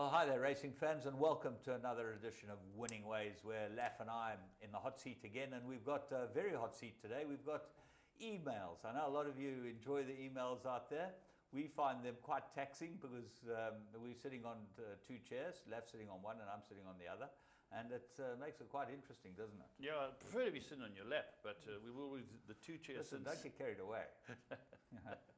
Well, hi there, racing fans, and welcome to another edition of Winning Ways, where Laff and I am in the hot seat again, and we've got a very hot seat today. We've got emails. I know a lot of you enjoy the emails out there. We find them quite taxing because we're sitting on two chairs, Laff sitting on one and I'm sitting on the other, and it makes it quite interesting, doesn't it? Yeah, I prefer to be sitting on your lap, but we will with the two chairs. Listen, don't get carried away.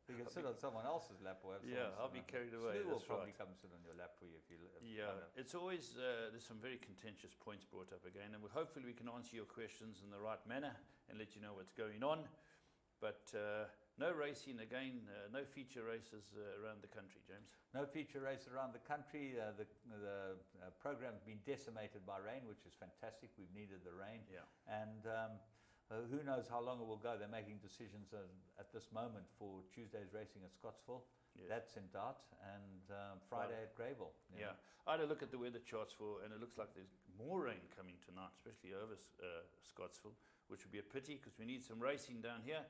You can sit on someone else's lap or have yeah, I'll be carried away. Stu will probably come sit on your lap for you if you. Yeah, it's always there's some very contentious points brought up again, and hopefully we can answer your questions in the right manner and let you know what's going on. But no racing again, no feature races around the country, James. No feature race around the country. The program's been decimated by rain, which is fantastic. We've needed the rain. Yeah. And who knows how long it will go. They're making decisions at this moment for Tuesday's racing at Scottsville. Yes. That's in doubt. And Friday at Greyville. Yeah. I had a look at the weather charts and it looks like there's more rain coming tonight, especially over Scottsville, which would be a pity because we need some racing down here.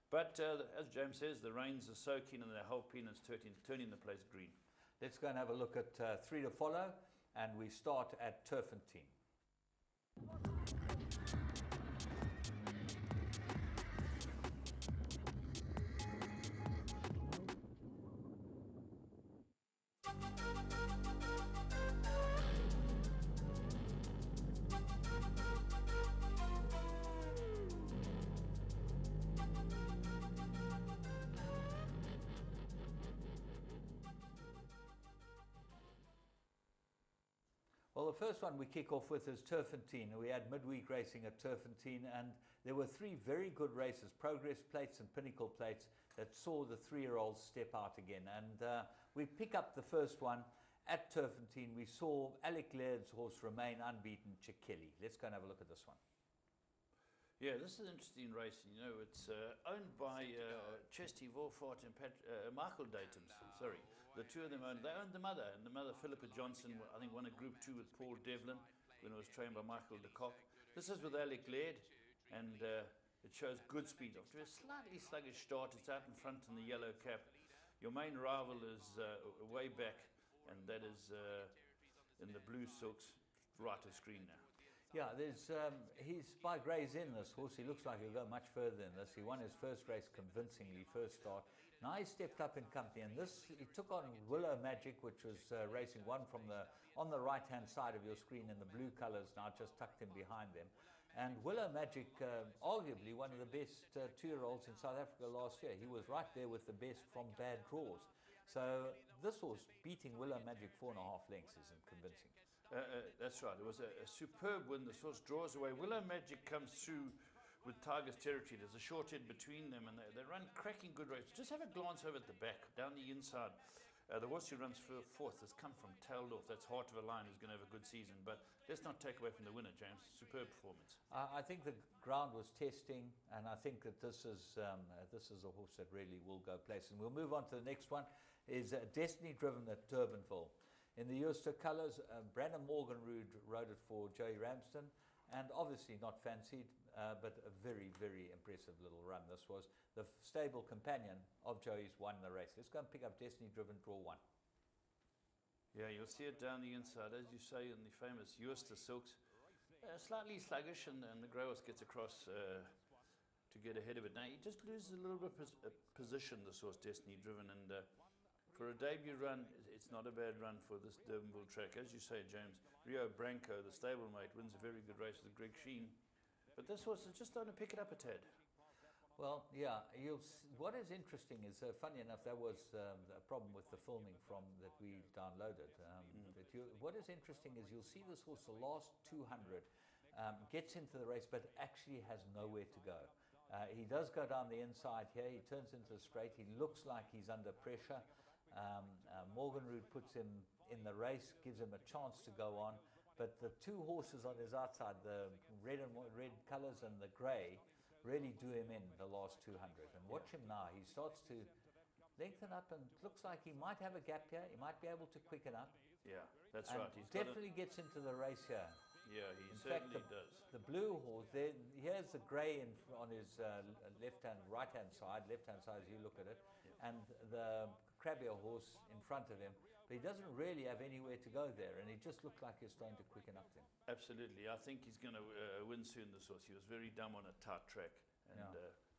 But as James says, the rains are soaking and they're helping and turning the place green. Let's go and have a look at 3 to follow, and we start at Turfentine. Well, the first one we kick off with is Turfentine. We had midweek racing at Turfentine, and there were 3 very good races, Progress Plates and Pinnacle Plates, that saw the 3-year-olds step out again. And we pick up the first one at Turfentine. We saw Alec Laird's horse remain unbeaten, Chikeli. Let's go and have a look at this one. Yeah, this is interesting racing. You know, it's owned by Chesty Wolfart and Michael Datums. Sorry, the two of them they owned the mother, and the mother, Philippa Johnson, I think won a Group 2 with Paul Devlin when it was trained by Michael de Kock. This is with Alec Laird, and it shows good speed. After a slightly sluggish start, it's out in front in the yellow cap. Your main rival is way back, and that is in the blue silks, right of screen now. Yeah, he's by Gray's Inn, this horse. He looks like he'll go much further than this. He won his first race convincingly, first start. Now he stepped up in company, and he took on Willow Magic, which was racing one on the right-hand side of your screen in the blue colours, now just tucked in behind them. And Willow Magic, arguably one of the best 2-year-olds in South Africa last year. He was right there with the best from bad draws. So this horse beating Willow Magic 4.5 lengths isn't convincing. That's right. It was a superb win. The horse draws away. Willow Magic comes through with Tiger's Territory. There's a short head between them, and they run cracking good races. Just have a glance over at the back, down the inside. The horse who runs fourth has come from tailed off. That's Heart of a Lion, who's going to have a good season. But let's not take away from the winner, James. Superb performance. I think the ground was testing, and I think that this is a horse that really will go place. And we'll move on to the next one. Is Destiny Driven at Durbanville. In the Ulster colours, Brandon Morganrood rode it for Joey Ramsden, and obviously not fancied, but a very, very impressive little run. This was the stable companion of Joey's, won the race. Let's go and pick up Destiny Driven, draw 1. Yeah, you'll see it down the inside, as you say, in the famous Ulster silks. Slightly sluggish, and the grey horse gets across to get ahead of it. Now, he just loses a little bit of position, this horse, Destiny Driven, and for a debut run, it's not a bad run for this Durbanville track. As you say, James, Rio Branco, the stablemate, wins a very good race with Greg Sheen. But this horse is just starting to pick it up a tad. Well, yeah, what is interesting is, funny enough, that was a problem with the filming that we downloaded. What is interesting is you'll see this horse, the last 200, gets into the race, but actually has nowhere to go. He does go down the inside here. He turns into the straight. He looks like he's under pressure. Morganrood puts him in the race, gives him a chance to go on, but the 2 horses on his outside, the red colours and the grey, really do him in the last 200. And watch him now. He starts to lengthen up, and looks like he might have a gap here. He might be able to quicken up. Yeah, that's right. He's definitely gets into the race here. Yeah, he In fact, certainly does. the blue horse, here's the grey on his right-hand side as you look at it, and the crabbier horse in front of him. But he doesn't really have anywhere to go there, and he just looked like he's starting to quicken up then. Absolutely. I think he's going to win soon, this horse. He was very dumb on a tight track, and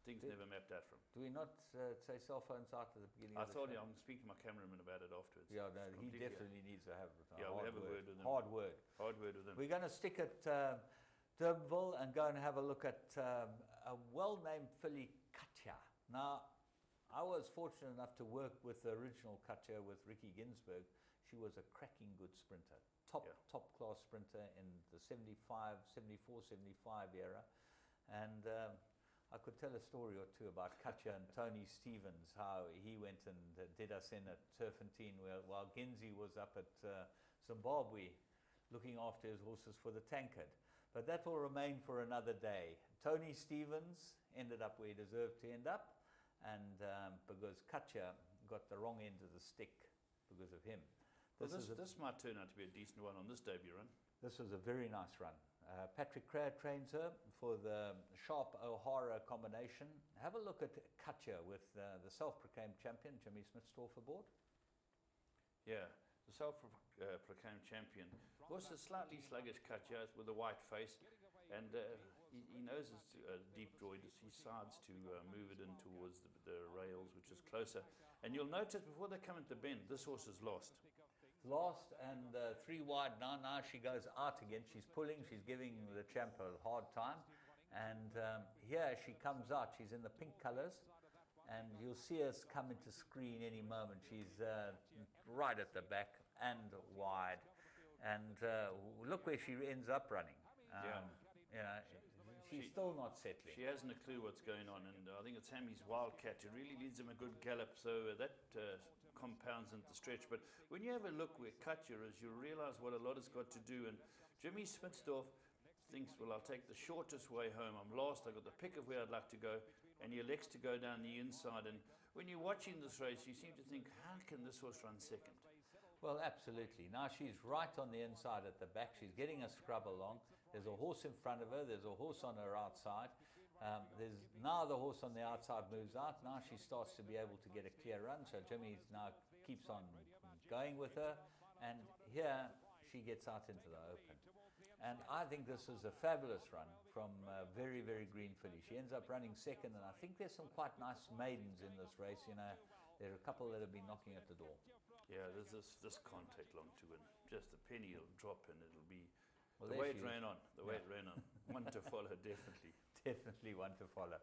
things never mapped out for him. Do we not say cell phones out at the beginning I of the thought show? I'm speaking to my cameraman about it afterwards. Yeah, no, he definitely needs to have we'll have a word with him. Hard word. Hard word with him. We're going to stick at Durbanville and go and have a look at a well-named filly, Katja. Now, I was fortunate enough to work with the original Katja with Ricky Ginsberg. She was a cracking good sprinter, top class sprinter in the 74, 75 era. And I could tell a story or two about Katja and Tony Stevens, how he went and did us in at Turfentine while Ginzi was up at Zimbabwe looking after his horses for the Tankard. But that will remain for another day. Tony Stevens ended up where he deserved to end up, and because Katja got the wrong end of the stick because of him. This might turn out to be a decent one on this debut run. This was a very nice run. Patrick Craig trains her for the Sharp O'Hara combination. Have a look at Katja with the self-proclaimed champion, Jimmy Smith-Storff, aboard. Yeah, the self-proclaimed champion. Also slightly sluggish Katja with a white face, and he knows his deep draw. He decides to move it in towards the rails, which is closer. And you'll notice before they come into the bend, this horse is lost. Lost and 3 wide now. Now she goes out again. She's pulling. She's giving the champ a hard time. And here she comes out. She's in the pink colors. And you'll see us come into screen any moment. She's right at the back and wide. And look where she ends up running. You know, she's still not settling. She hasn't a clue what's going on. And I think it's Hammy's Wildcat. It really leads him a good gallop. So that compounds into stretch. But when you have a look where Katja is, you realize what a lot has got to do. And Jimmy Smith-Storff thinks, well, I'll take the shortest way home. I'm last. I've got the pick of where I'd like to go. And he elects to go down the inside. And when you're watching this race, you seem to think, how can this horse run second? Well, absolutely. Now she's right on the inside at the back. She's getting a scrub along. There's a horse in front of her. There's a horse on her outside. Now the horse on the outside moves out. Now she starts to be able to get a clear run. So Jimmy now keeps on going with her. And here she gets out into the open. And I think this is a fabulous run from very, very green filly. She ends up running second. And I think there's some quite nice maidens in this race. You know, there are a couple that have been knocking at the door. Yeah, this can't take long to win. Just a penny will drop and it'll be the way it ran on. The way it ran on. One to follow, definitely. Definitely one to follow.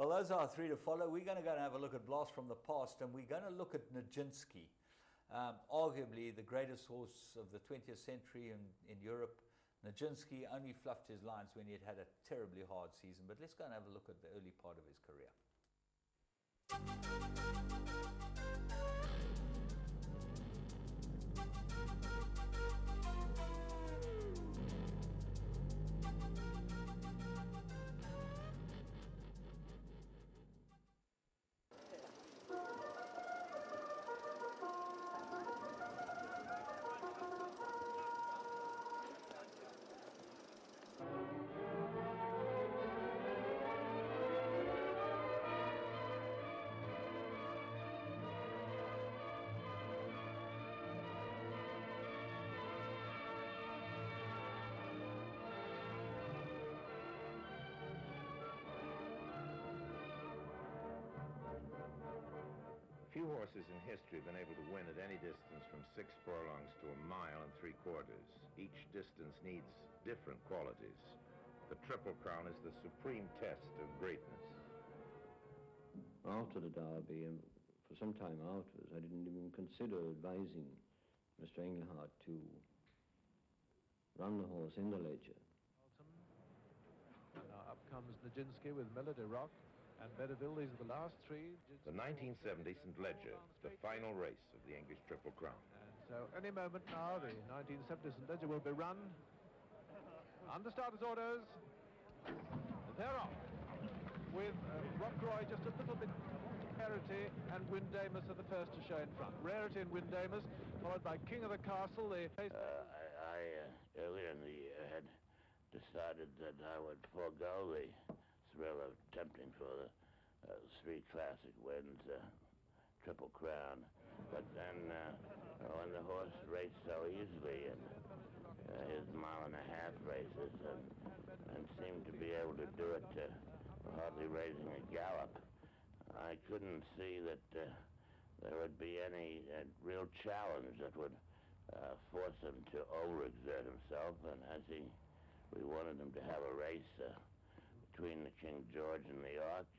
Well, those are 3 to follow. We're going to go and have a look at Blast from the Past, and we're going to look at Nijinsky, arguably the greatest horse of the 20th century in Europe. Nijinsky only fluffed his lines when he had a terribly hard season, but let's go and have a look at the early part of his career. Few horses in history have been able to win at any distance from 6 furlongs to 1 mile and 3/4. Each distance needs different qualities. The Triple Crown is the supreme test of greatness. After the Derby, and for some time afterwards, I didn't even consider advising Mr. Engelhardt to run the horse in the Ledger. And now up comes Nijinsky with Melody Rock and Bedeville. These are the last 3. The 1970 St. Ledger, the final race of the English Triple Crown. And so any moment now, the 1970 St. Ledger will be run. Under starters' orders. They're off. With Rockroy just a little bit. Rarity and Windamus are the first to show in front. Rarity and Windamus, followed by King of the Castle. Earlier in the year had decided that I would forego the thrill of attempting for the 3 classic wins, Triple Crown. But then when the horse raced so easily in his 1.5-mile races and seemed to be able to do it hardly raising a gallop, I couldn't see that there would be any real challenge that would force him to overexert himself. And as we wanted him to have a race between the King George and the Ark,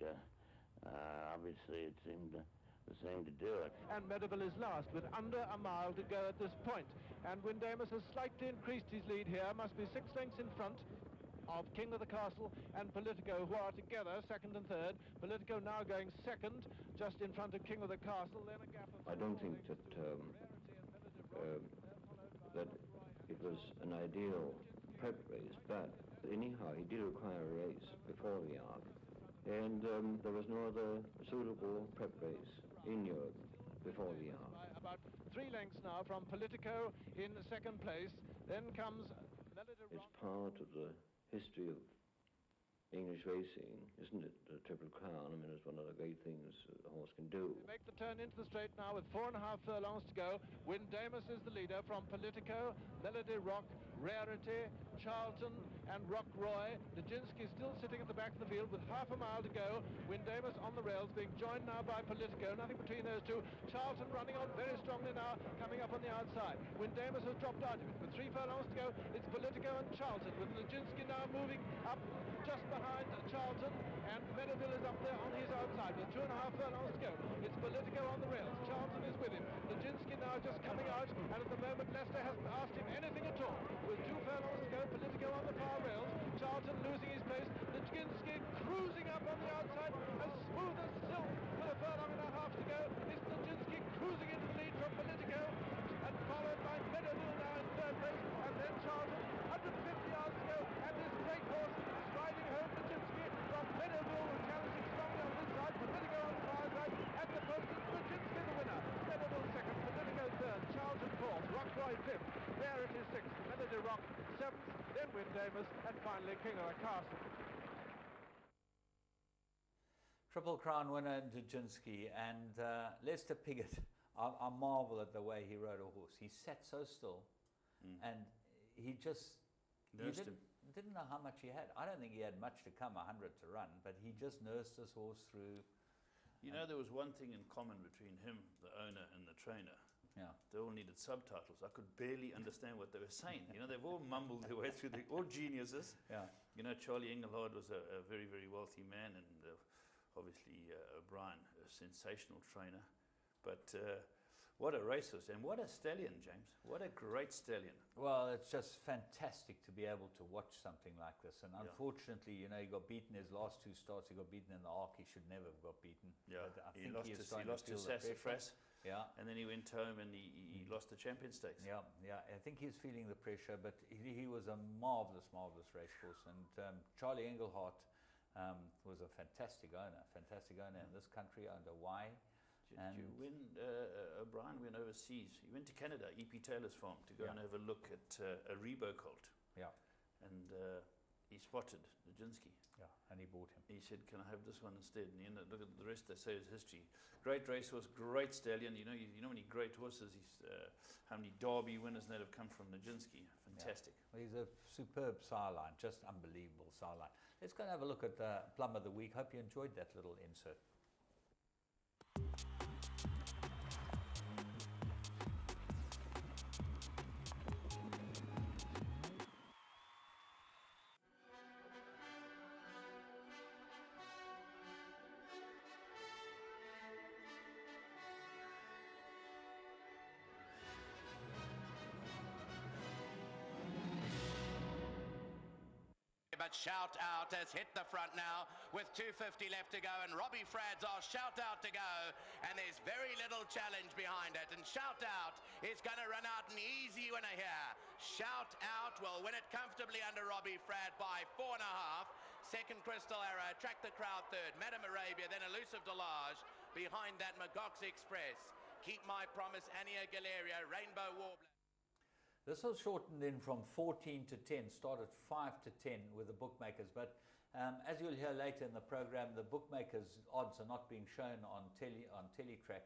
obviously it seemed the same to do it. And Medeville is last with under a mile to go at this point. And Windamus has slightly increased his lead here, must be 6 lengths in front of King of the Castle and Politico, who are together second and third. Politico now going second, just in front of King of the Castle. Then a gap of... I don't think that that it was an ideal prep race, but anyhow he did require a race before the Ark, and there was no other suitable prep race in Europe before the Ark. About 3 lengths now from Politico in second place. Then comes It's part of the history of English racing, isn't it? The Triple Crown. I mean, it's one of the great things a horse can do. They make the turn into the straight now with 4.5 furlongs to go. Windamus is the leader from Politico, Melody Rock, Rarity, Charlton and Rock Roy. Nijinsky still sitting at the back of the field with half a mile to go. Windamus on the rails, being joined now by Politico. Nothing between those two. Charlton running on very strongly now, coming up on the outside. Windamus has dropped out of it. With 3 furlongs to go, it's Politico and Charlton, with Nijinsky now moving up just behind Charlton, and Medeville is up there on his outside with 2.5 furlongs to go. It's Politico on the rails. Charlton is with him. Nijinsky now just coming out, and at the moment Leicester hasn't asked him anything at all. With 2 furlongs to go, Politico on the far rails. Charlton losing his place. Nijinsky cruising up on the outside, as smooth as silk, with 1.5 furlongs to go. It's Nijinsky cruising into the lead from Politico, and followed by Medeville now in third place, and then Charlton. 150 yards to go, and this great horse is riding home Nijinsky from Medeville, who challenging strongly on this side. Politico on the far side, at the post is Nijinsky the winner. Medeville second, Politico third, Charlton fourth, Rockroy fifth, Rarity sixth, Melody Rock seventh, then Windamus, and finally King of the Castle. Triple Crown winner Nijinsky, and Lester Piggott, I marvel at the way he rode a horse. He sat so still, and he just didn't know how much he had. I don't think he had much to come, 100 to run, but he just nursed his horse through. You know, there was one thing in common between him, the owner, and the trainer. Yeah. They all needed subtitles. I could barely understand what they were saying. You know, they've all mumbled their way through. All geniuses. Yeah. You know, Charlie Engelhard was a very, very wealthy man, and obviously O'Brien, a sensational trainer. But what a racehorse, and what a stallion, James. What a great stallion. Well, it's just fantastic to be able to watch something like this. And unfortunately, you know, he got beaten his last 2 starts. He got beaten in the Ark. He should never have got beaten. Yeah, but I he think lost to Sassafras. Yeah. And then he went home and he lost the Champion Stakes. Yeah, yeah. I think he's feeling the pressure, but he was a marvelous, marvelous racehorse. And Charlie Engelhart was a fantastic owner in this country, under Y. Did you win? O'Brien went overseas. He went to Canada, E.P. Taylor's farm, to go and have a look at a Rebo colt. Yeah. And he spotted Nijinsky. Yeah, and he bought him. He said, "Can I have this one instead?" And you know, look at the rest. They say is history. Great racehorse, great stallion. You know how many great horses. How many Derby winners that have come from Nijinsky. Fantastic. Yeah. Well, he's a superb sideline, just unbelievable sideline. Let's go and have a look at the Plum of the Week. Hope you enjoyed that little insert. But Shout Out has hit the front now with 2:50 left to go, and Robbie Frads are Shout Out to go, and there's very little challenge behind it, and Shout Out is going to run out an easy winner here. Shout Out will win it comfortably under Robbie Frad by 4.5. Second Crystal Arrow, Track the Crowd third, Madame Arabia, then Elusive Delage. Behind that, Magox Express, Keep My Promise, Ania Galeria, Rainbow Warbler. This was shortened in from 14 to 10, started 5 to 10 with the bookmakers, but as you'll hear later in the program, the bookmakers' odds are not being shown on Teletrack,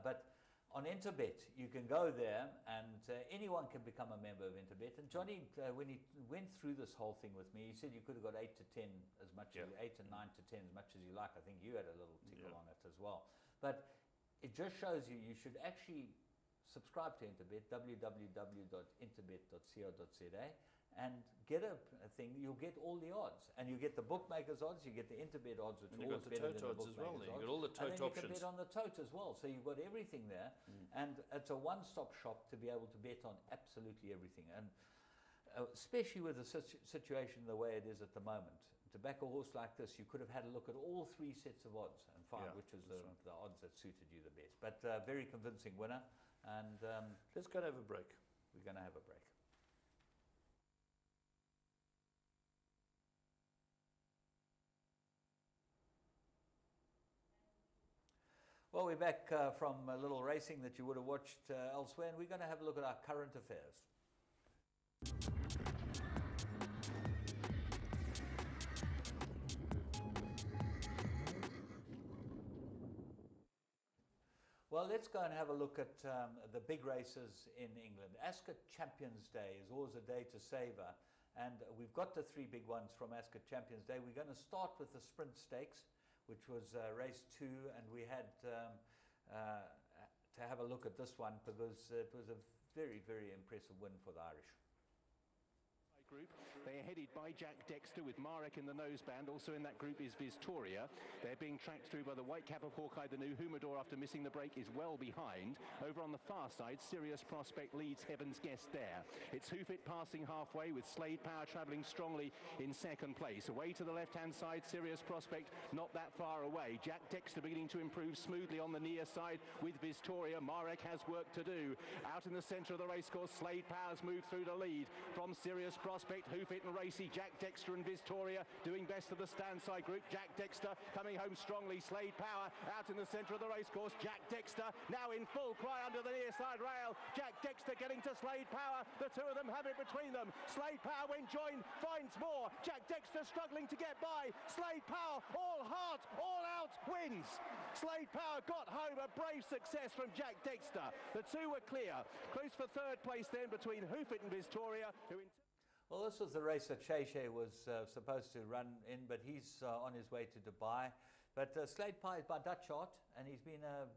but on Interbet, you can go there and anyone can become a member of Interbet. And Johnny, when he went through this whole thing with me, he said you could have got 8 to 10 as much as 8 and 9 to 10 as much as you like. I think you had a little tickle on it as well. But it just shows you should actually subscribe to Interbet, www.interbet.co.za, and get a thing. You'll get all the odds, and you get the bookmakers' odds, you get the Interbet odds, which are always better than the bookmakers' odds. You get all the tote options. And then you can bet on the tote as well. So you've got everything there, and it's a one-stop shop to be able to bet on absolutely everything. And especially with the situation the way it is at the moment, to back a horse like this, you could have had a look at all 3 sets of odds and find which was the odds that suited you the best. But very convincing winner. And let's go and have a break. We're going to have a break. Well, we're back from a little racing that you would have watched elsewhere, and we're going to have a look at our current affairs. Well, let's go and have a look at the big races in England. Ascot Champions Day is always a day to savour, and we've got the 3 big ones from Ascot Champions Day. We're going to start with the Sprint Stakes, which was race 2, and we had to have a look at this one because it was a very, very impressive win for the Irish. Group. They are headed by Jack Dexter with Marek in the noseband. Also in that group is Victoria. They're being tracked through by the white cap of Hawkeye. The new Humidor, after missing the break, is well behind. Over on the far side, Sirius Prospect leads Heaven's Guest there. It's Hoofit passing halfway with Slade Power travelling strongly in second place. Away to the left-hand side, Sirius Prospect not that far away. Jack Dexter beginning to improve smoothly on the near side with Victoria. Marek has work to do. Out in the centre of the racecourse, Slade Power's moved through to lead from Sirius Prospect. Hoofit and Racy, Jack Dexter and Victoria doing best of the stand-side group. Jack Dexter coming home strongly. Slade Power out in the centre of the racecourse. Jack Dexter now in full cry under the near side rail. Jack Dexter getting to Slade Power. The two of them have it between them. Slade Power, when joined, finds more. Jack Dexter struggling to get by. Slade Power, all heart, all out, wins. Slade Power got home. A brave success from Jack Dexter. The two were clear. Close for third place then between Hoofit and Victoria, who well, this was the race that Shay was supposed to run in, but he's on his way to Dubai. But Slade Power is by Dutch Art, and he's been a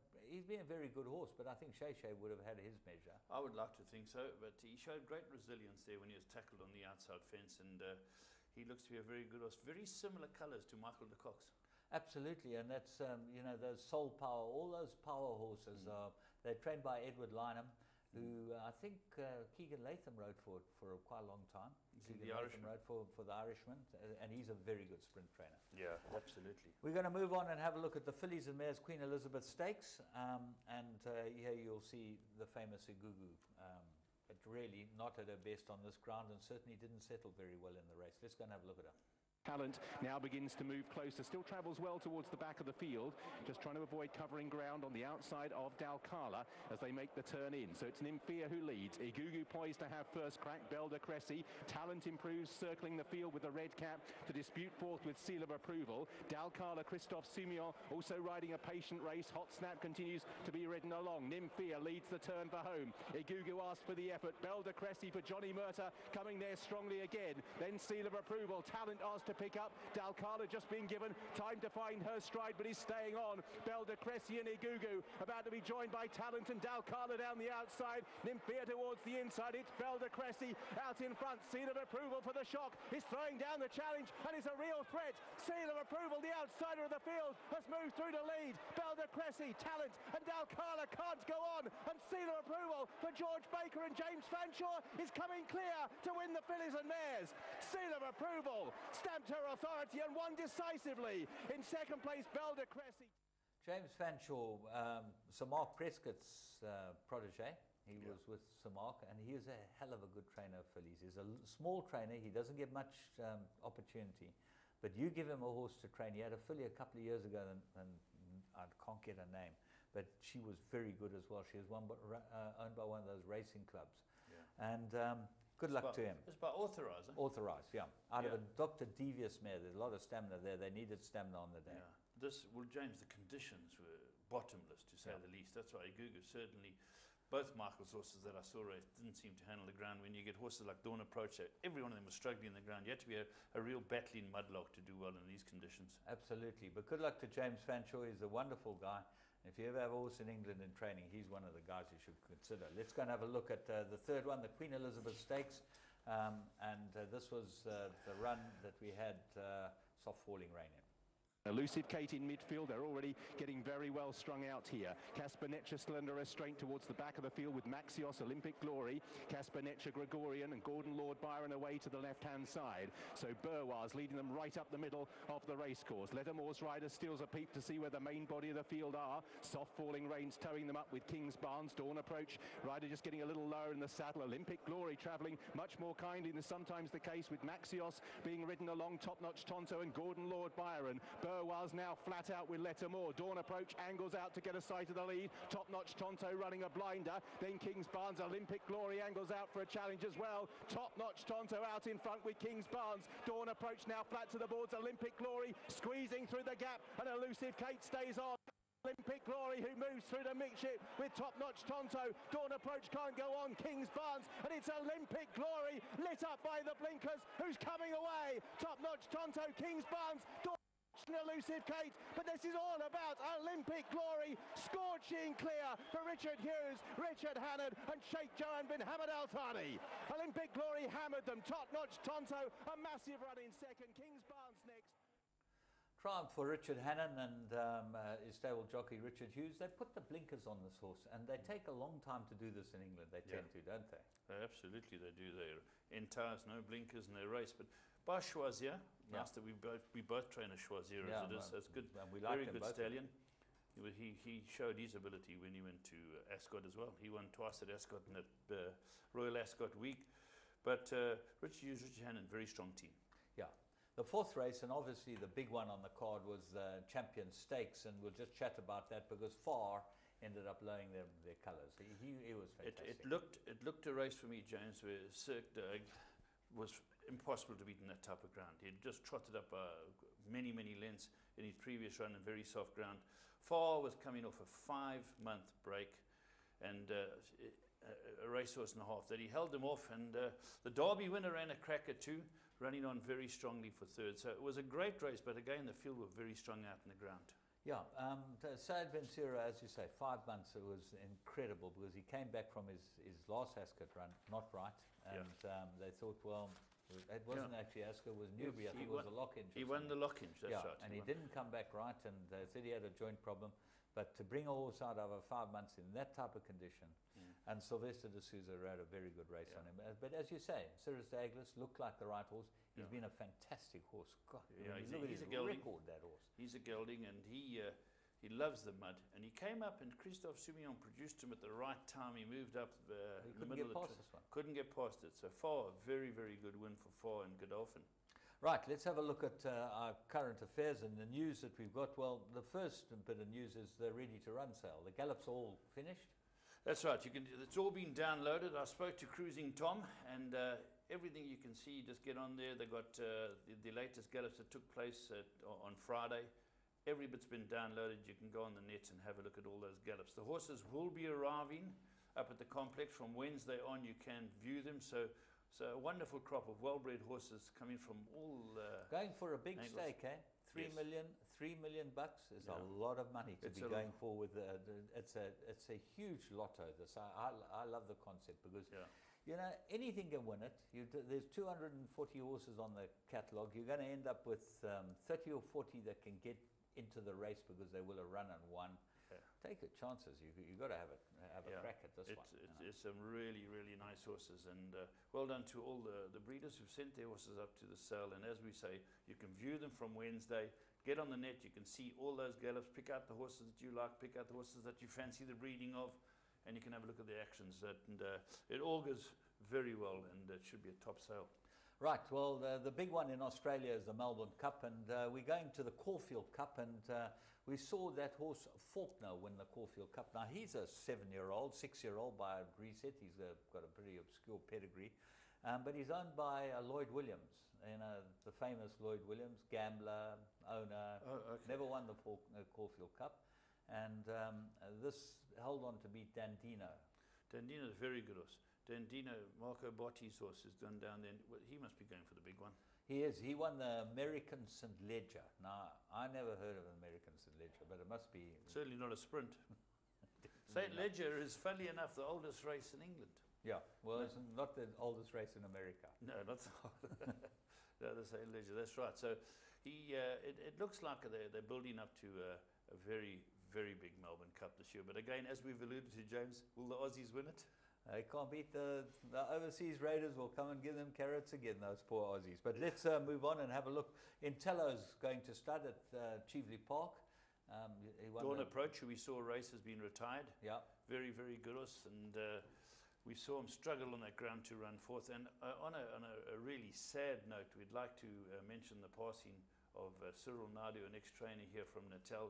very good horse, but I think Shay would have had his measure. I would like to think so, but he showed great resilience there when he was tackled on the outside fence, and he looks to be a very good horse. Very similar colours to Michael de Cox. Absolutely, and that's, you know, those Soul Power, all those power horses, they're trained by Edward Lynham, who I think Keegan Latham rode for quite a long time. Keegan Latham rode for the Irishman, and he's a very good sprint trainer. Yeah, absolutely. We're going to move on and have a look at the fillies and mares Queen Elizabeth Stakes, and here you'll see the famous Igugu. But really not at her best on this ground, and certainly didn't settle very well in the race. Let's go and have a look at her. Talent now begins to move closer, still travels well towards the back of the field, just trying to avoid covering ground on the outside of Dalcala as they make the turn in. So it's Nymphia who leads. Igugu poised to have first crack. Belda Cressy, Talent improves, circling the field with the red cap to dispute fourth with seal of approval. Dalcala, Christophe Simeon also riding a patient race. Hot Snap continues to be ridden along. Nymphia leads the turn for home. Igugu asks for the effort. Belda Cressy for Johnny Murta coming there strongly again. Then seal of approval. Talent asked to pick up. Dalcala just being given time to find her stride, but he's staying on. Belda Cressy and Igugu about to be joined by Talent and Dalcala down the outside. Nymphia towards the inside. It's Belda Cressy out in front. Seal of approval for the shock. He's throwing down the challenge and is a real threat. Seal of approval, the outsider of the field, has moved through to lead. Belda Cressy, Talent and Dalcala can't go on, and seal of approval for George Baker and James Fanshawe is coming clear to win the fillies and mares. Seal of approval stamped her authority and won decisively. In second place, Belda Cressy. James Fanshawe, Sir Mark Prescott's protege. He was with Sir Mark, and he is a hell of a good trainer of fillies. He's a small trainer. He doesn't get much opportunity, but you give him a horse to train. He had a filly a couple of years ago, and I can't get her name, but she was very good as well. She was owned by one of those racing clubs. And good luck to him. It's by Authorise. Eh? Authorised, yeah. Out of a Dr. Devious mare, there's a lot of stamina there. They needed stamina on the day. Yeah. Well, James, the conditions were bottomless, to say the least. That's why Igugu certainly, both Michael's horses that I saw race didn't seem to handle the ground. When you get horses like Dawn Approach, every one of them was struggling in the ground. You had to be a real battling mudlark to do well in these conditions. Absolutely. But good luck to James Fanshawe. He's a wonderful guy. If you ever have a horse in England in training, he's one of the guys you should consider. Let's go and have a look at the third one, the Queen Elizabeth Stakes. This was the run that we had soft falling rain in. Elusive Kate in midfield. They're already getting very well strung out here. Casper Netcher still under restraint towards the back of the field with Maxios, Olympic Glory, Casper Netcher, Gregorian, and Gordon Lord Byron away to the left-hand side. So Burwaz leading them right up the middle of the racecourse. Lettermore's rider steals a peep to see where the main body of the field are. Soft falling rains towing them up with King's Barnes. Dawn Approach, rider just getting a little lower in the saddle. Olympic Glory travelling much more kindly than sometimes the case, with Maxios being ridden along Top-Notch Tonto and Gordon Lord Byron. Burwaz now flat out with Lettermore. Dawn Approach angles out to get a sight of the lead. Top-Notch Tonto running a blinder. Then King's Barnes. Olympic Glory angles out for a challenge as well. Top-Notch Tonto out in front with King's Barnes. Dawn Approach now flat to the boards. Olympic Glory squeezing through the gap, and Elusive Kate stays on. Olympic Glory, who moves through the mixship with Top-Notch Tonto. Dawn Approach can't go on. King's Barnes, and it's Olympic Glory lit up by the blinkers, who's coming away. Top-Notch Tonto, King's Barnes, Dawn Elusive Kate, but this is all about Olympic Glory, scorching clear for Richard Hughes, Richard Hannard, and Sheikh Johan bin Hamad Al Thani. Olympic Glory hammered them. Top-Notch Tonto, a massive run in second. King's Barnes next. Triumph for Richard Hannon and his stable jockey Richard Hughes. They put the blinkers on this horse, and they take a long time to do this in England. They tend to, don't they? Absolutely, they do. They're entires, no blinkers, and they race. But by Choisier, nice that we both train a Choisier as it is. That's good. We like very good both stallion. He showed his ability when he went to Ascot as well. He won twice at Ascot and at Royal Ascot Week. But Richard Hughes, Richard Hannon, very strong team. Yeah. The fourth race, and obviously the big one on the card, was the Champion Stakes, and we'll just chat about that because Farr ended up lowering their colours. He was fantastic. It looked a race for me, James, where Cirque was impossible to beat in that type of ground. He'd just trotted up many lengths in his previous run in very soft ground. Farr was coming off a 5-month break and a racehorse and a half that he held them off, and the Derby winner ran a cracker too, running on very strongly for third. So it was a great race, but again the field were very strung out in the ground. Yeah, Saad Vencera, as you say, 5 months, it was incredible because he came back from his last Ascot run, not right, and they thought, well, it wasn't actually Ascot, it was Newbury. I think it was a Lockinge. He won the Lockinge, that's right. And he didn't come back right, and they said he had a joint problem. But to bring a horse out over 5 months in that type of condition, and Sylvester de Souza rode a very good race on him. But as you say, Cyrus Douglas looked like the right horse. He's been a fantastic horse. God, look at his record, that horse. He's a gelding, and he loves the mud. And he came up, and Christophe Soumillon produced him at the right time. He moved up in the middle of the track. Couldn't get past it. So Farr, a very good win for Farr and Godolphin. Right, let's have a look at our current affairs and the news that we've got. Well, the first bit of news is the ready-to-run sale. The gallops all finished? That's right. It's all been downloaded. I spoke to Cruising Tom, and everything you can see, just get on there. They got the latest gallops that took place on Friday. Every bit's been downloaded. You can go on the net and have a look at all those gallops. The horses will be arriving up at the complex from Wednesday on. You can view them. So a wonderful crop of well-bred horses coming from all going for a big angles. Stake, eh? $3 million bucks is a lot of money to be going for. With it's a huge lotto. This I love the concept because you know anything can win it. There's 240 horses on the catalogue. You're going to end up with 30 or 40 that can get into the race because they will have run and won. Take your chances. You got to have a crack at this one. It's some really nice horses, and well done to all the breeders who've sent their horses up to the sale. And as we say, you can view them from Wednesday. Get on the net. You can see all those gallops. Pick out the horses that you like. Pick out the horses that you fancy the breeding of, and you can have a look at the actions. And it augurs very well, and it should be a top sale. Right, well, the big one in Australia is the Melbourne Cup, and we're going to the Caulfield Cup, and we saw that horse Faulkner win the Caulfield Cup. Now, he's a 6-year-old by reset. He's got a pretty obscure pedigree, but he's owned by Lloyd Williams, the famous Lloyd Williams, gambler, owner, never won the Caulfield Cup, and this held on to beat Dandino. Dandino's very good horse. Dandino, Marco Botti's horse, has gone down there. Well, he must be going for the big one. He is. He won the American St. Ledger. Now, I never heard of an American St. Ledger, but it must be... Certainly not a sprint. St. Ledger is, funnily enough, the oldest race in England. Yeah, well, it's not the oldest race in America. No, not the St. Ledger, that's right. So it looks like they're building up to a very, very big Melbourne Cup this year. But again, as we've alluded to, James, will the Aussies win it? They can't beat the overseas Raiders. Will come and give them carrots again, those poor Aussies. But let's move on and have a look. Intello's going to stud at Cheveley Park. Dawn Approach, who we saw a race, has been retired. Yeah. Very, very good horse. And we saw him struggle on that ground to run forth. And on a really sad note, we'd like to mention the passing of Cyril Naidu, an ex-trainer here from Natal,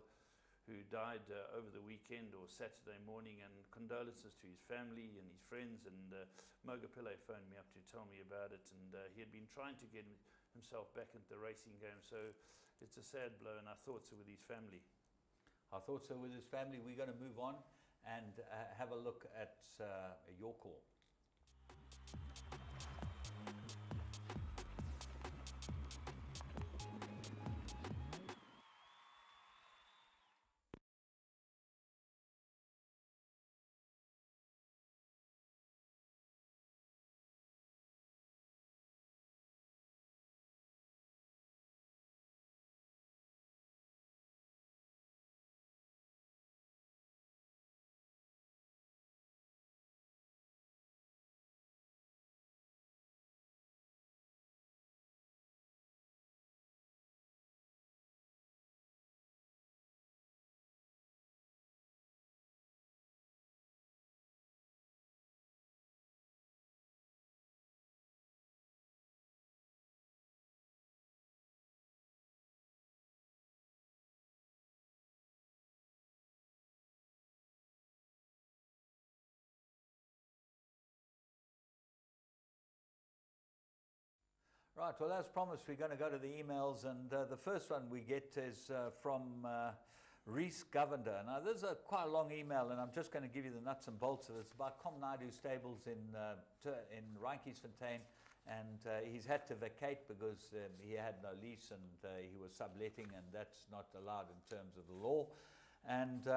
who died over the weekend or Saturday morning, and condolences to his family and his friends. And Moga Pillay phoned me up to tell me about it, and he had been trying to get himself back into the racing game. So it's a sad blow, and our thoughts are with his family. Our thoughts are with his family. We're going to move on and have a look at your call. Right, well, as promised, we're going to go to the emails, and the first one we get is from Reese Govender. Now, this is quite a long email, and I'm just going to give you the nuts and bolts of it. It's about Com Naidu stables in Reinkiesfontein, and he's had to vacate because he had no lease, and he was subletting, and that's not allowed in terms of the law. And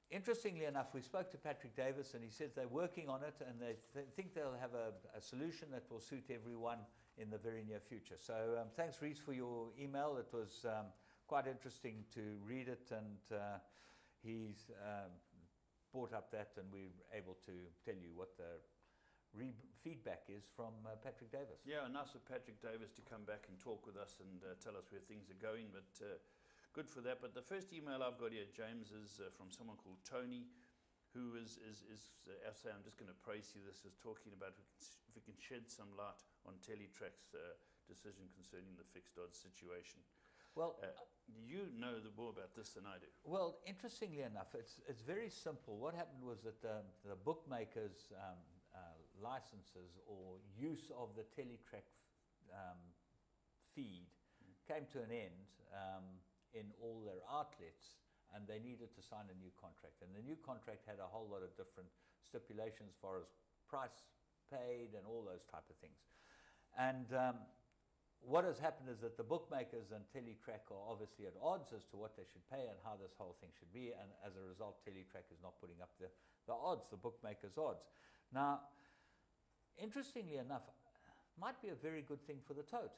interestingly enough, we spoke to Patrick Davis, and he says they're working on it, and they think they'll have a solution that will suit everyone in the very near future. So thanks, Reese, for your email. It was quite interesting to read it, and he's brought up that, and we're able to tell you what the feedback is from Patrick Davis. Yeah, nice of Patrick Davis to come back and talk with us and tell us where things are going, but good for that. But the first email I've got here, James, is from someone called Tony, who is I'm just going to praise you. This is talking about if we can shed some light on Teletrack's decision concerning the fixed odds situation. Well, you know more about this than I do. Well, interestingly enough, it's very simple. What happened was that the bookmakers' licenses or use of the Teletrack feed came to an end in all their outlets, and they needed to sign a new contract. And the new contract had a whole lot of different stipulations as far as price paid and all those type of things. And what has happened is that the bookmakers and Teletrack are obviously at odds as to what they should pay and how this whole thing should be, and as a result, Teletrack is not putting up the odds, the bookmakers' odds. Now, interestingly enough, might be a very good thing for the tote,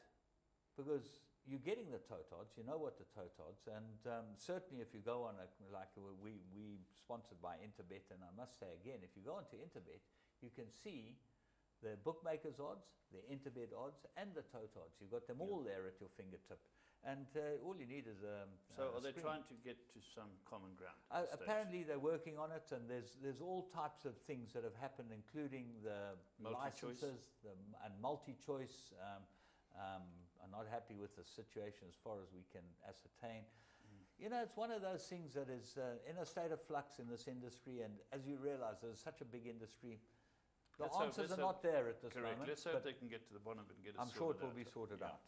because you're getting the tote odds, you know what the tote odds, and certainly if you go on, like we sponsored by Interbet, and I must say again, if you go onto Interbet, you can see the bookmakers odds, the Interbet odds, and the tote odds. You've got them all there at your fingertip. And all you need is a So are they screen. trying to get to some common ground? at this stage? Apparently they're working on it, and there's all types of things that have happened, including the Multi-choice. licenses and multi-choice. I'm not happy with the situation as far as we can ascertain. You know, it's one of those things that is in a state of flux in this industry, and as you realize, there's such a big industry. The answers are not there at this correct. moment. Let's hope they can get to the bottom of it and get it I'm sure it sorted will be sorted out.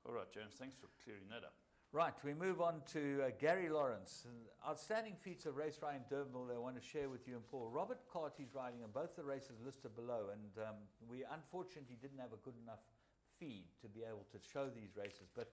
All right, James, thanks for clearing that up. Right, we move on to Gary Lawrence. Outstanding feats of race riding Durbanville that I want to share with you and Paul. Robert Carty's riding in both the races listed below, and we unfortunately didn't have a good enough feed to be able to show these races, but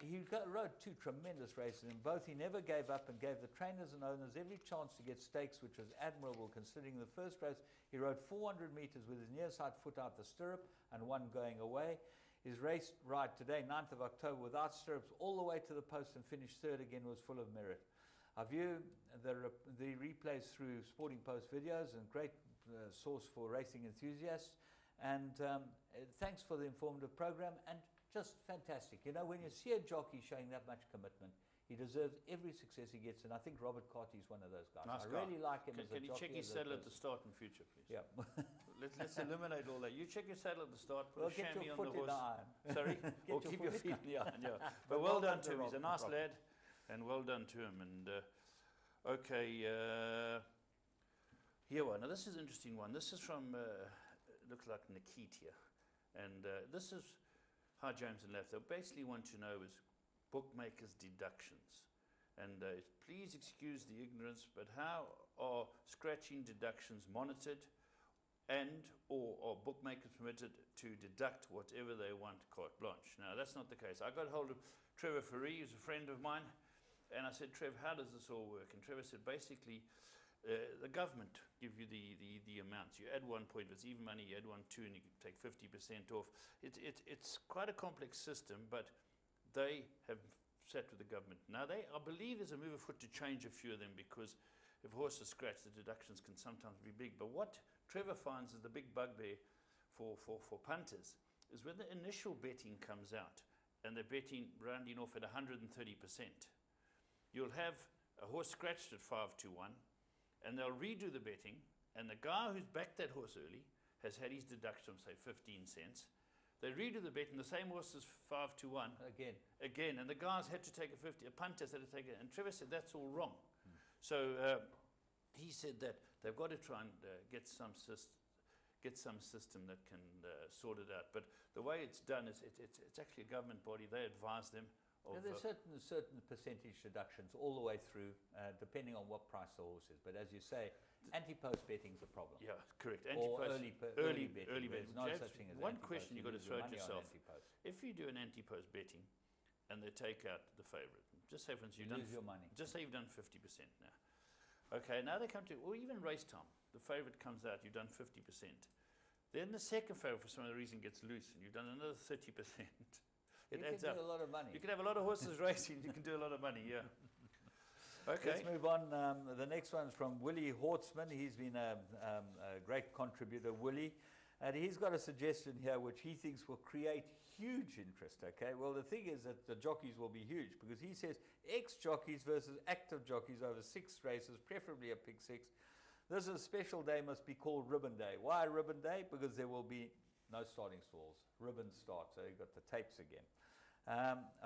he rode two tremendous races. In both, he never gave up and gave the trainers and owners every chance to get stakes, which was admirable considering the first race he rode 400 meters with his near side foot out the stirrup and one going away. His race ride today, 9th of October, without stirrups all the way to the post and finished third again, was full of merit. I view the replays through Sporting Post videos, and great source for racing enthusiasts. And thanks for the informative program, and just fantastic. You know, when you see a jockey showing that much commitment, he deserves every success he gets, and I think Robert Carty is one of those guys. Nice I guy. really like him as a Can you jockey. check his saddle at the start in future, please? Yeah. Let's eliminate all that. You check your saddle at the start, put Well, a get chamois your on the foot in horse. the iron. Sorry? Or Get keep your your foot feet in the iron, yeah. But But well well done done to to him. He's a Rob, nice proper. lad, and well done to him. And okay, here one. Now this is an interesting one. This is from, looks like Nikit here. And this is how James and Left. They basically want to know is bookmakers' deductions. And please excuse the ignorance, but how are scratching deductions monitored, and or are bookmakers permitted to deduct whatever they want carte blanche? Now, that's not the case. I got hold of Trevor Ferree, who's a friend of mine, and I said, Trev, how does this all work? And Trevor said, basically, the government give you the amounts. You add 1 point, if it's even money, you add 1, 2, and you can take 50% off. It's quite a complex system, but they have sat with the government. Now, I believe there's a move afoot to change a few of them, because if a horse is scratched, the deductions can sometimes be big. But what Trevor finds is the big bugbear for punters is when the initial betting comes out and they're betting rounding off at 130%. You'll have a horse scratched at 5 to 1, and they'll redo the betting, and the guy who's backed that horse early has had his deduction of, say, 15 cents. They redo the bet, and the same horse is 5 to 1 again, and the guys had to take a punters had to take it, and Trevor said that's all wrong. So he said that they've got to try and get some system that can sort it out. But the way it's done is it's actually a government body. They advise them. There's certain percentage deductions all the way through, depending on what price the horse is. But as you say, anti-post betting's a problem. Yeah, correct. Or early betting. Early betting. There's no James, such thing as one anti-post. question you've got to lose throw your at money on yourself. anti-post. If you do an anti-post betting and they take out the favourite, just say for instance You lose your money. Just say you've done 50% now. Okay, now they come to, or even race time. The favourite comes out, you've done 50%. Then the second favourite for some other reason gets loose and you've done another 30%. It adds up. You can do a lot of money. You can have a lot of horses racing, you can do a lot of money, yeah. Okay. Let's move on. The next one's from Willie Hortzman. He's been a great contributor, Willie. And he's got a suggestion here which he thinks will create huge interest, okay? Well, the thing is that the jockeys will be huge, because he says ex-jockeys versus active jockeys over 6 races, preferably a pick 6. This is a special day, must be called Ribbon Day. Why Ribbon Day? Because there will be no starting stalls. Ribbons start, so you've got the tapes again.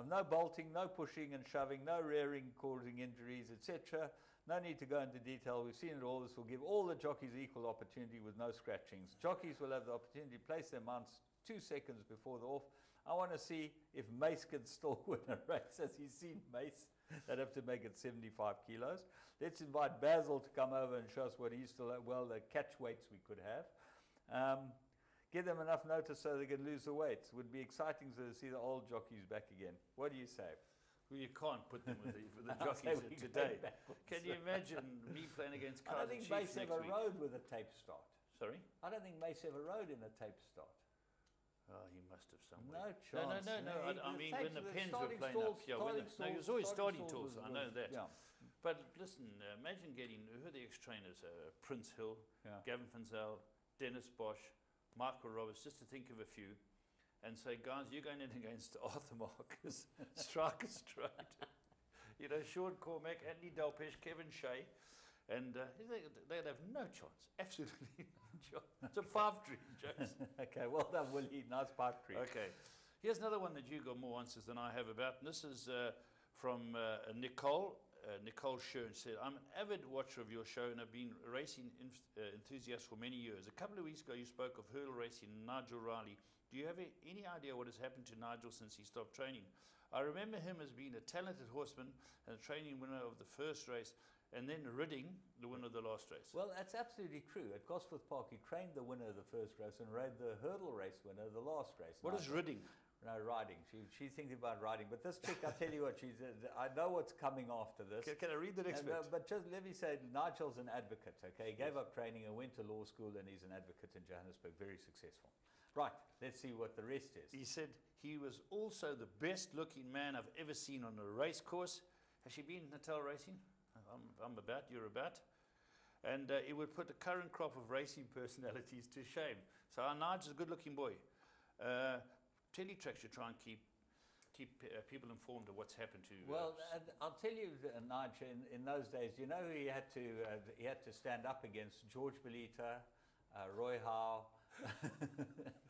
No bolting, no pushing and shoving, no rearing causing injuries, etc. No need to go into detail. We've seen it all. This will give all the jockeys equal opportunity with no scratchings. Jockeys will have the opportunity to place their mounts 2 seconds before the off. I want to see if Mace can still win a race. As he's seen Mace, they'd have to make it 75 kilos. Let's invite Basil to come over and show us what he's still at. Well, the catch weights we could have. Give them enough notice so they can lose the weights. Would be exciting to see the old jockeys back again. What do you say? Well, you can't put them with the jockeys of today. Can you imagine me playing against I don't Kaiser think Chiefs Mace next ever week? rode with a tape start. Sorry? I don't think Mace ever rode in a tape start. Oh, he must have somewhere. No chance. No. I mean, when the pens were starting playing up. stalls- Yeah, starting no, it was always starting starting tools. was- I know that. Yeah. But listen, imagine getting, who are the ex-trainers? Prince Hill, Yeah. Gavin Finzel, Dennis Bosch, Michael Roberts, just to think of a few. and say, guys, you're going in against Arthur Marcus, striker straight. You know, Sean Cormack, Andy Dalpesh, Kevin Shea, and they'd have no chance, absolutely no chance. It's a 5-tree, James. Okay, well done, Willie. Nice 5-tree. Okay, here's another one that you got more answers than I have about, and this is from Nicole. Nicole Schoen said, I'm an avid watcher of your show and have been a racing enthusiast for many years. A couple of weeks ago, you spoke of hurdle racing and Nigel Riley. Do you have any idea what has happened to Nigel since he stopped training? I remember him as being a talented horseman and a training winner of the first race, and then ridding the winner of the last race. Well, that's absolutely true. At Gosforth Park, he trained the winner of the first race and rode the hurdle race winner of the last race. What is ridding? No, riding. She's thinking about riding. But this chick, I'll tell you what, I know what's coming after this. Can I read the next bit? But just let me say, Nigel's an advocate, okay? He gave up training and went to law school, and he's an advocate in Johannesburg, very successful. Right, let's see what the rest is. He said he was also the best-looking man I've ever seen on a race course. Has she been Natal racing? I'm about, you're about. And it would put the current crop of racing personalities to shame. So our Nigel's a good-looking boy. Teletrack should try and keep people informed of what's happened to. Well, I'll tell you, Nigel, in those days, you know, he had to stand up against George Belita, Roy Howe,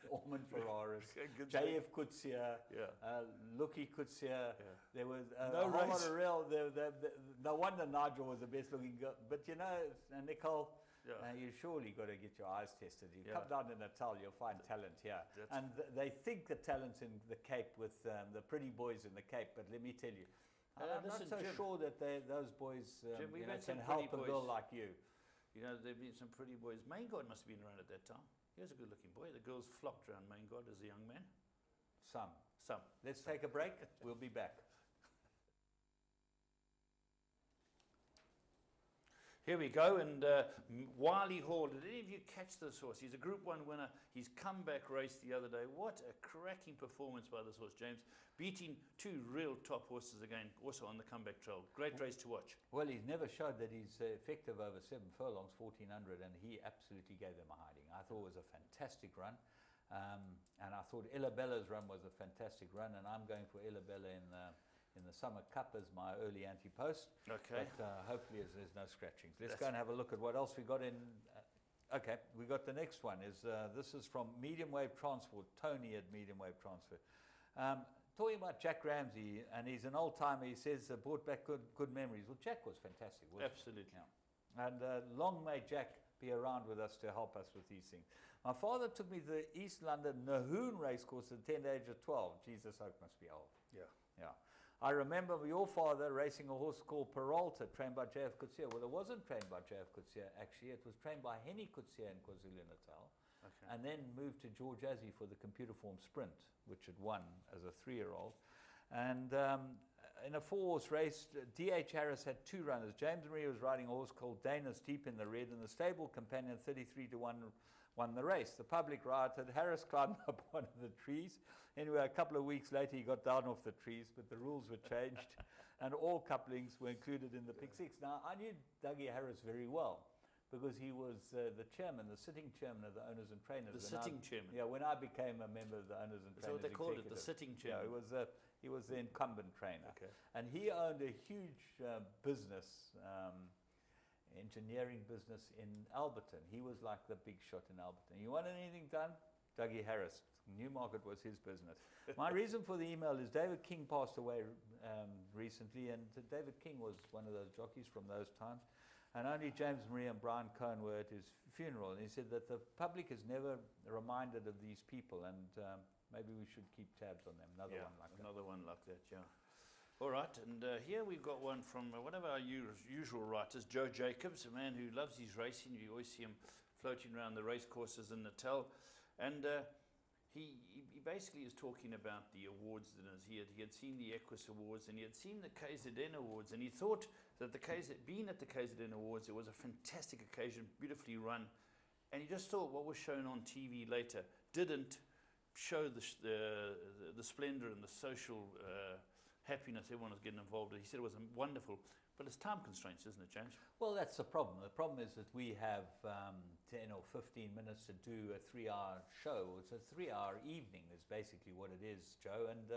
Ormond Ferraris, J.F. Kutsia, Lucky Kutsia. Yeah. There was no a whole race. lot of real. No wonder Nigel was the best looking girl. But you know, Nicole. Yeah. You surely got to get your eyes tested. You Yeah. come down to Natal, you'll find talent here. And they think the talent's in the Cape with the pretty boys in the Cape, but let me tell you, I'm not so Jim, sure that those boys Jim, you we've know, had some can help pretty a girl boys. like you. You know, there've been some pretty boys. Maingard must have been around at that time. He was a good-looking boy. The girls flocked around Maingard as a young man. Some. Some. Let's take a break. We'll be back. Here we go, and Wiley Hall. Did any of you catch this horse? He's a Group 1 winner. His comeback race the other day. What a cracking performance by this horse, James. Beating 2 real top horses again, also on the comeback trail. Great race to watch. Well, he's never showed that he's effective over 7 furlongs, 1400, and he absolutely gave them a hiding. I thought it was a fantastic run, and I thought Ella Bella's run was a fantastic run, and I'm going for Ella Bella in the Summer Cup as my early anti-post. Okay. But hopefully there's no scratchings. Let's go and have a look at what else we got in. Okay, we got the next one. This is from Medium Wave Transport, Tony at Medium Wave Transport. Talking about Jack Ramsey, and he's an old-timer. He says brought back good memories. Well, Jack was fantastic, wasn't Absolutely. he? Yeah. And long may Jack be around with us to help us with these things. My father took me to the East London Nahoon racecourse at the tender age of 12. Jesus, Oak must be old. Yeah. Yeah. I remember your father racing a horse called Peralta, trained by J.F. Kutsia. Well, it wasn't trained by J.F. Kutsia, actually. It was trained by Henny Kutsia in KwaZulu-Natal, and then moved to George Azzi for the computer form sprint, which had won as a 3-year-old. And in a 4-horse race, D.H. Harris had 2 runners. James Marie was riding a horse called Dana's Deep in the red, and the stable companion 33-1 won the race. The public rioted. Harris climbed up one of the trees. Anyway, a couple of weeks later, he got down off the trees, but the rules were changed, and all couplings were included in the Pick Six. Now, I knew Dougie Harris very well, because he was the chairman, the sitting chairman of the owners and trainers. The sitting chairman? Yeah, when I became a member of the owners and trainers. That's what they called it, the sitting chairman. Yeah, he was the incumbent trainer. Okay. And he owned a huge business, engineering business in Alberton. He was like the big shot in Alberton. You want anything done? Dougie Harris. Newmarket was his business. My reason for the email is David King passed away recently, and David King was one of those jockeys from those times. And only James Marie and Brian Cohen were at his funeral. And he said that the public is never reminded of these people, and maybe we should keep tabs on them. Another one like that, yeah. All right, and here we've got one from one of our usual writers, Joe Jacobs, a man who loves his racing. You always see him floating around the race courses in Natal. And he basically is talking about the awards dinners. He had seen the Equus Awards, and he had seen the KZN Awards, and he thought that being at the KZN Awards, it was a fantastic occasion, beautifully run, and he just thought what was shown on TV later didn't show the splendor and the social happiness everyone was getting involved in. He said it was wonderful, But it's time constraints, isn't it, James? Well, that's the problem. The problem is that we have 10 or 15 minutes to do a 3-hour show. It's a 3-hour evening is basically what it is, Joe. And,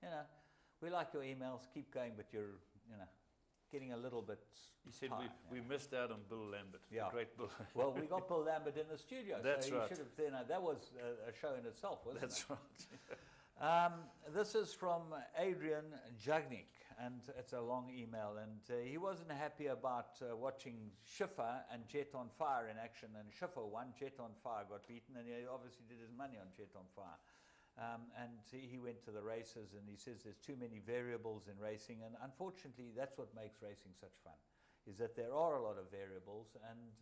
you know, we like your emails. Keep going, but you're, you know, getting a little bit He said tired, we missed out on Bill Lambert, yeah. the great Bill. Well, we got Bill Lambert in the studio. That's so right. Should have, you know, that was a show in itself, wasn't That's it? right. This is from Adrian Jagnik, and it's a long email, and he wasn't happy about watching Schiffer and Jet on Fire in action, and Schiffer won, Jet on Fire got beaten, and he obviously did his money on Jet on Fire. And he went to the races, and he says there's too many variables in racing, and unfortunately that's what makes racing such fun, is that there are a lot of variables, and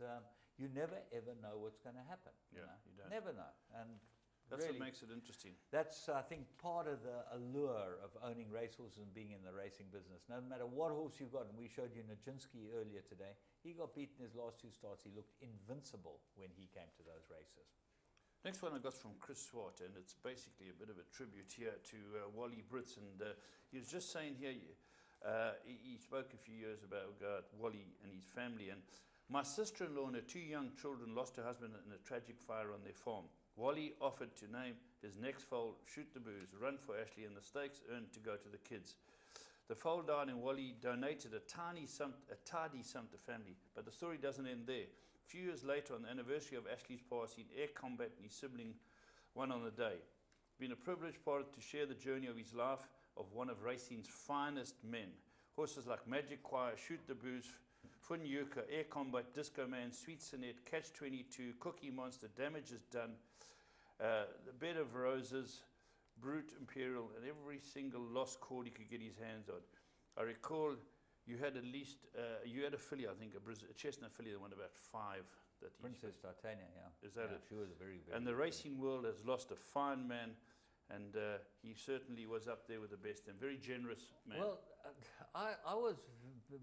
you never ever know what's going to happen. Yeah, you don't. Never know. And that's really, what makes it interesting. that's, I think, part of the allure of owning racehorses and being in the racing business. No matter what horse you've got, and we showed you Nijinsky earlier today, he got beaten his last 2 starts. He looked invincible when he came to those races. Next one I got from Chris Swart, and it's basically a bit of a tribute here to Wally Brits, and he was just saying here, he spoke a few years about Wally and his family, and my sister-in-law and her 2 young children lost her husband in a tragic fire on their farm. Wally offered to name his next foal Shoot the Booze, run for Ashley, and the stakes earned to go to the kids. The foal died and Wally donated a tidy sum to family, but the story doesn't end there. A few years later, on the anniversary of Ashley's passing, Air Combat and his sibling won on the day. It's been a privileged part to share the journey of his life of one of racing's finest men. Horses like Magic Choir, Shoot the Booze, Fun Yuka, Air Combat, Disco Man, Sweet Sonnet, Catch 22, Cookie Monster, Damage is Done, The Bed of Roses, Brute Imperial, and every single lost cord he could get his hands on. I recall you had at least, you had a filly, I think, a chestnut filly that won about 5. That Princess Titania, yeah. Is that yeah, it? She was a very, very and the good racing world has lost a fine man, and he certainly was up there with the best and very generous man. Well, I was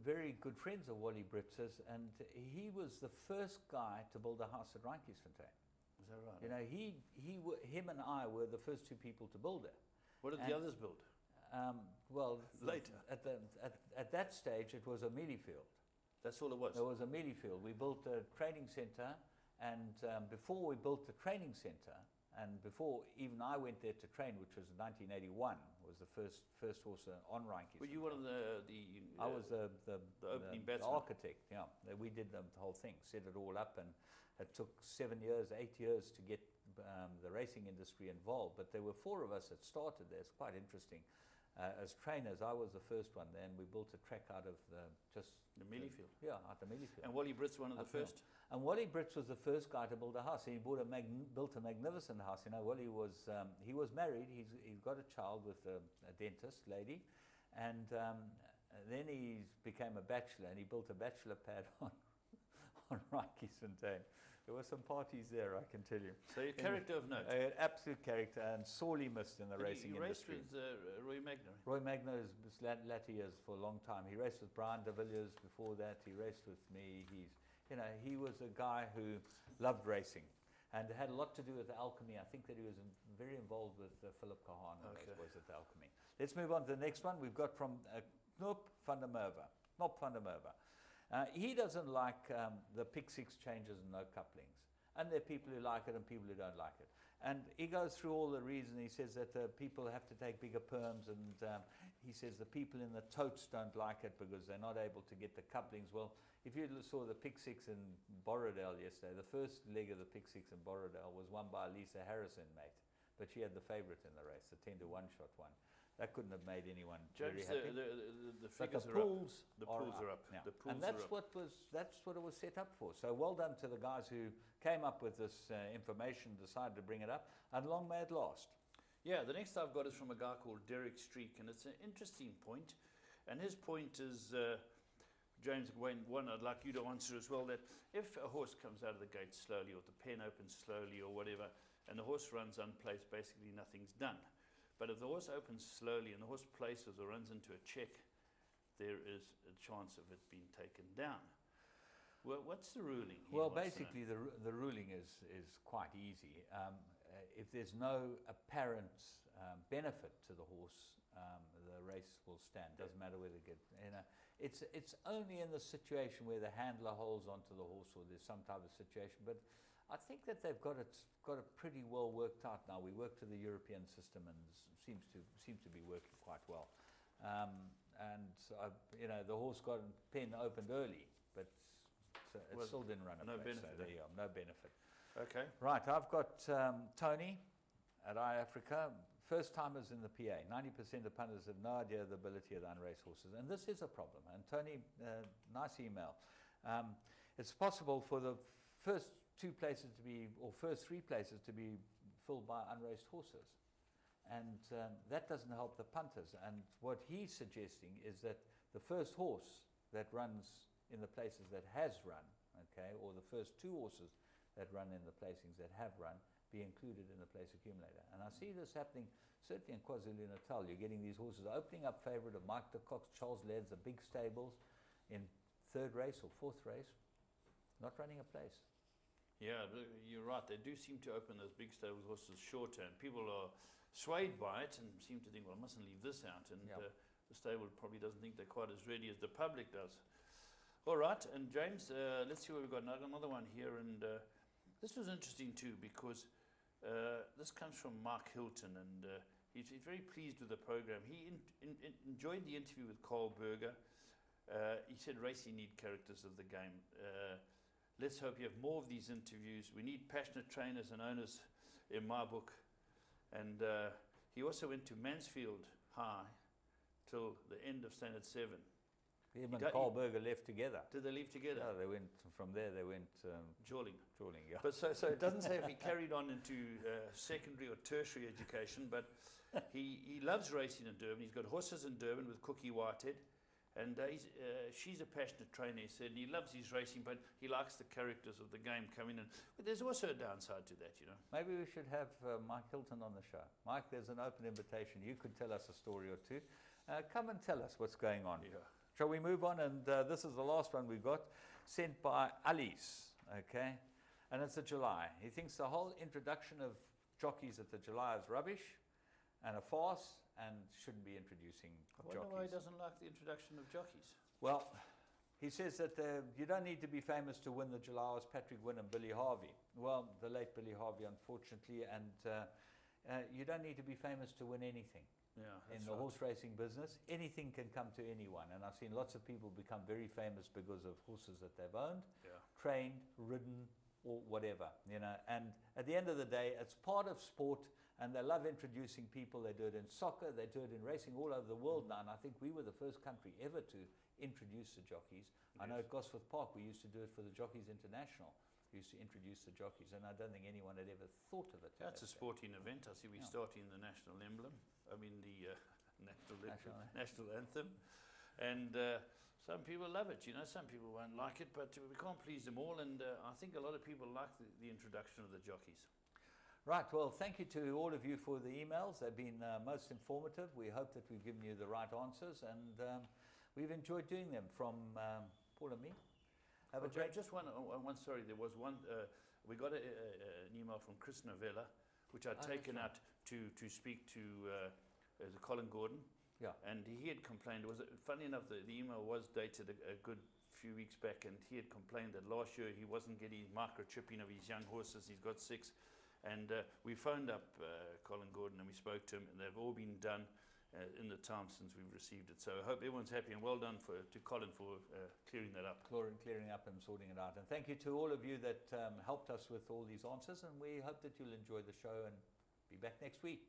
very good friends of Wally Britz's, and he was the first guy to build a house at Reinkiesfontein. Is that right? You know, him and I were the first 2 people to build it. What did the others build? Well, Later. At that stage, it was a mealie field. That's all it was. There was a mealie field. We built a training centre, and before we built the training centre, and before even I went there to train, which was 1981, was the first horse on Reinkies. Were you one of the I was the opening the batsman? architect. Yeah, we did the whole thing, set it all up, and it took 7 years, 8 years to get the racing industry involved. But there were 4 of us that started there. It's quite interesting. As trainers, I was the first one there, and we built a track out of the mealie field. Yeah, out the mealie field. And Wally Brits one of the first? And Wally Brits was the first guy to build a house. He built a magnificent house. You know, Wally was, he was married. He's got a child with a dentist lady. And then he became a bachelor, and he built a bachelor pad on Reinkiesfontein. There were some parties there, I can tell you. So a character of note. Absolute character, and sorely missed in the racing industry. He raced with Roy Magner. Roy Magner is latter years for a long time. He raced with Brian de Villiers before that. He raced with me. He was a guy who loved racing, and had a lot to do with the Alchemy. I think that he was very involved with Philip Kahan and those boys at the Alchemy. Let's move on to the next one. We've got from Knop van der Merwe. He doesn't like the pick 6 changes and no couplings. And there are people who like it and people who don't like it. And he goes through all the reasons. He says that people have to take bigger perms, and he says the people in the totes don't like it because they're not able to get the couplings. Well, if you saw the pick 6 in Borrowdale yesterday, the first leg of the pick 6 in Borrowdale was won by Lisa Harrison, mate. But she had the favourite in the race, the 10-1 shot one. That couldn't have made anyone very happy. The but figures the are pools up. The pools are up. Yeah. The pools and that's are up. that's what it was set up for. So well done to the guys who came up with this information, decided to bring it up, and long may it last. Yeah, the next I've got is from a guy called Derek Streak, and it's an interesting point. And his point is, James, one I'd like you to answer as well, that if a horse comes out of the gate slowly, or the pen opens slowly, or whatever, and the horse runs unplaced, basically nothing's done. But if the horse opens slowly and the horse places or runs into a check, there is a chance of it being taken down. Well, what's the ruling? Well, basically the ruling is quite easy. If there's no apparent benefit to the horse, the race will stand. Doesn't matter whether it gets, It's only in the situation where the handler holds onto the horse or there's some type of situation. But I think that they've got it pretty well worked out now. We work to the European system and seems to be working quite well. You know, the horse got a pen opened early, but it still didn't run a no place. benefit. So there you are, no benefit. Okay. Right, I've got Tony at iAfrica. First timers in the PA. 90% of punters have no idea the ability of the unraced horses, and this is a problem. And Tony, nice email. It's possible for the first two places to be, or first three places to be filled by unraced horses, and that doesn't help the punters. And what he's suggesting is that the first horse that runs in the places that has run, okay, or the first two horses that run in the placings that have run, be included in the place accumulator. And I see this happening certainly in KwaZulu-Natal. You're getting these horses opening up favourite of Mike de Cox, Charles Laird, the big stables in third race or fourth race, not running a place. Yeah, you're right. They do seem to open those big stable horses shorter, and people are swayed by it and seem to think, well, I mustn't leave this out. And the stable probably doesn't think they're quite as ready as the public does. All right, and James, let's see what we've got. Another one here, and this was interesting too, because this comes from Mark Hilton, and he's very pleased with the program. He enjoyed the interview with Carl Berger. He said racing need characters of the game. Let's hope you have more of these interviews. We need passionate trainers and owners in my book. And he also went to Mansfield High till the end of Standard 7. Him and Carl Berger left together. Did they leave together? Yeah, they went from there. They went Jawling. Jawling, yeah. But so it doesn't say if he carried on into secondary or tertiary education. But he loves racing in Durban. He's got horses in Durban with Cookie Whitehead, and she's a passionate trainer. He said, and he loves his racing, but he likes the characters of the game coming in. But there's also a downside to that, you know. Maybe we should have Mike Hilton on the show. Mike, there's an open invitation. You could tell us a story or two. Come and tell us what's going on. Yeah. Shall we move on? And this is the last one we got, sent by Alice, okay? And it's a July. He thinks the whole introduction of jockeys at the July is rubbish and a farce and shouldn't be introducing jockeys. I wonder why he doesn't like the introduction of jockeys. Well, he says that you don't need to be famous to win the July, as Patrick Wynne and Billy Harvey. Well, the late Billy Harvey, unfortunately, and you don't need to be famous to win anything. Yeah, in the horse racing business, anything can come to anyone, and I've seen lots of people become very famous because of horses that they've owned, trained, ridden, or whatever, you know. And at the end of the day, it's part of sport, and they love introducing people. They do it in soccer, they do it in racing all over the world now, and I think we were the first country ever to introduce the jockeys. I know at Gosforth Park we used to do it for the Jockeys International. We used to introduce the jockeys, and I don't think anyone had ever thought of it. That's a sporting event. I see we're starting the national emblem. I mean the national anthem, and some people love it. You know, some people won't like it, but we can't please them all. And I think a lot of people like the introduction of the jockeys. Right. Well, thank you to all of you for the emails. They've been most informative. We hope that we've given you the right answers, and we've enjoyed doing them. From Paul and me. Have a great. Just one. Sorry, there was one. We got an email from Chris Novella, which I'd taken out to speak to Colin Gordon. Yeah. And he had complained. Funny enough, the email was dated a good few weeks back, and he had complained that last year he wasn't getting microchipping of his young horses. He's got 6. And we phoned up Colin Gordon and we spoke to him, and they've all been done in the time since we've received it. So I hope everyone's happy, and well done to Colin for clearing that up. Clearing up and sorting it out. And thank you to all of you that helped us with all these answers, and we hope that you'll enjoy the show and be back next week.